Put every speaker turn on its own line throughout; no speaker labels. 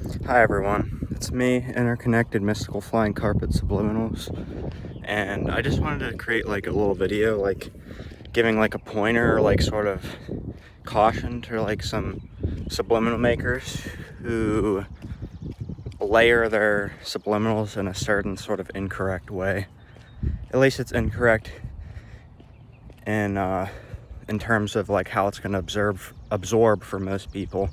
Hi everyone, it's me, Interconnected Mystical Flying Carpet Subliminals, and I just wanted to create like a little video, like giving like a pointer or like sort of caution to like some subliminal makers who layer their subliminals in a certain sort of incorrect way. At least it's incorrect in terms of like how it's going to absorb for most people.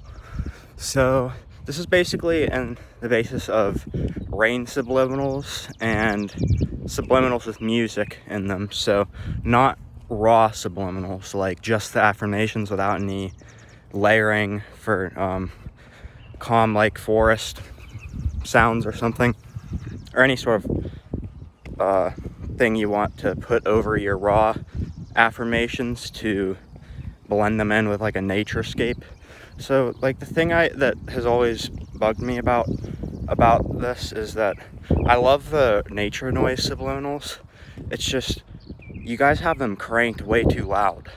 So this is basically the basis of rain subliminals and subliminals with music in them. So not raw subliminals, like just the affirmations without any layering for calm like forest sounds or something, or any sort of thing you want to put over your raw affirmations to blend them in with like a naturescape. So like the thing that has always bugged me about this is that I love the nature noise subliminals. It's just you guys have them cranked way too loud.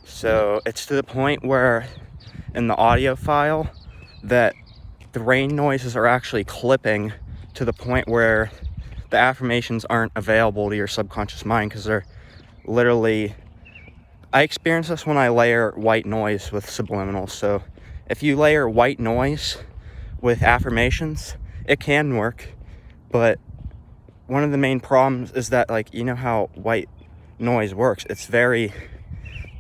So it's to the point where in the audio file that the rain noises are actually clipping to the point where the affirmations aren't available to your subconscious mind because they're literally... I experience this when I layer white noise with subliminals. So if you layer white noise with affirmations, it can work, but one of the main problems is that, like, you know how white noise works. It's very,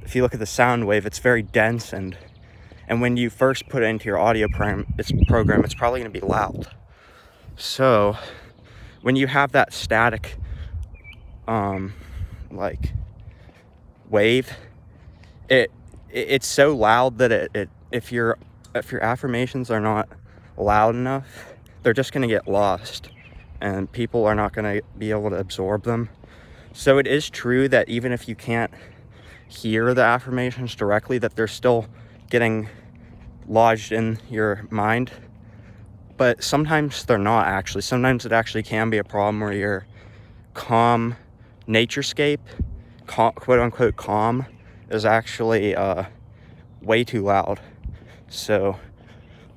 if you look at the sound wave, it's very dense, and when you first put it into your audio program, it's probably going to be loud. So when you have that static like wave, it's so loud that if your affirmations are not loud enough, they're just going to get lost and people are not going to be able to absorb them. So it is true that even if you can't hear the affirmations directly, that they're still getting lodged in your mind. But sometimes they're not actually. Sometimes it actually can be a problem where your calm naturescape, quote unquote calm, is actually way too loud. So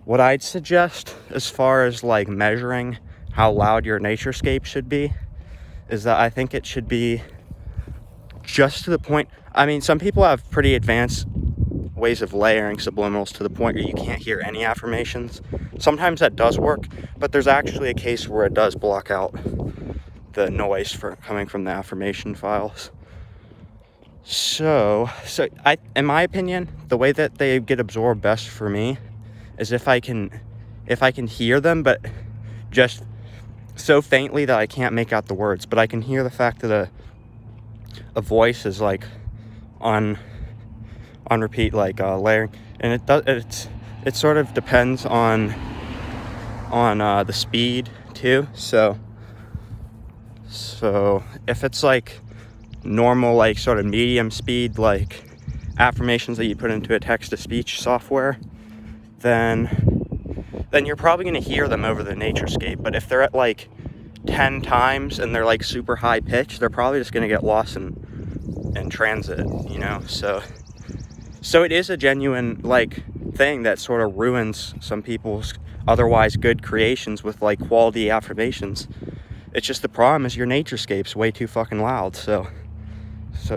what I'd suggest as far as like measuring how loud your naturescape should be is that I think it should be just to the point. I mean, some people have pretty advanced ways of layering subliminals to the point where you can't hear any affirmations. Sometimes that does work, but there's actually a case where it does block out the noise coming from the affirmation files. So in my opinion, the way that they get absorbed best for me is if I can hear them, but just so faintly that I can't make out the words, but I can hear the fact that a voice is like on repeat, like layering, and it sort of depends on the speed too. So if it's like normal, like sort of medium speed, like affirmations that you put into a text-to-speech software, then you're probably going to hear them over the naturescape. But if they're at like 10 times and they're like super high pitch, they're probably just going to get lost in transit, you know. So it is a genuine like thing that sort of ruins some people's otherwise good creations with like quality affirmations. It's just the problem is your naturescape's way too fucking loud. So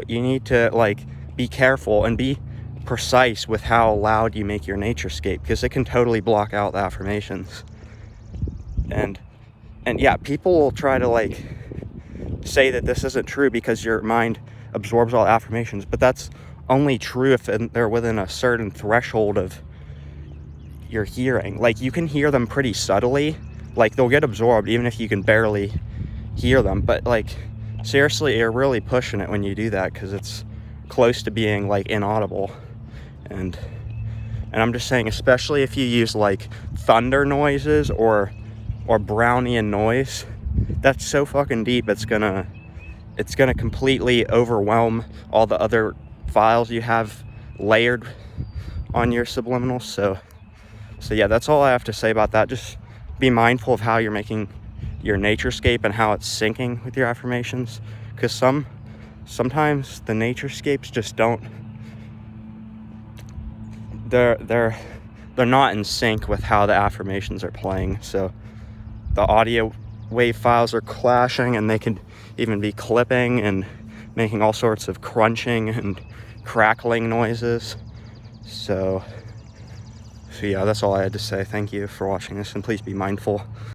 you need to like be careful and be precise with how loud you make your naturescape, because it can totally block out the affirmations. And yeah, people will try to like say that this isn't true because your mind absorbs all affirmations, but that's only true if they're within a certain threshold of your hearing. Like you can hear them pretty subtly, like they'll get absorbed even if you can barely hear them, but like seriously, you're really pushing it when you do that, because it's close to being like inaudible. And I'm just saying, especially if you use like thunder noises or Brownian noise, that's so fucking deep, it's gonna completely overwhelm all the other files you have layered on your subliminals. So yeah, that's all I have to say about that. Just be mindful of how you're making your naturescape and how it's syncing with your affirmations, because sometimes the naturescapes just don't, the they're not in sync with how the affirmations are playing. So the audio wave files are clashing, and they could even be clipping and making all sorts of crunching and crackling noises. So yeah, that's all I had to say. Thank you for watching this, and please be mindful.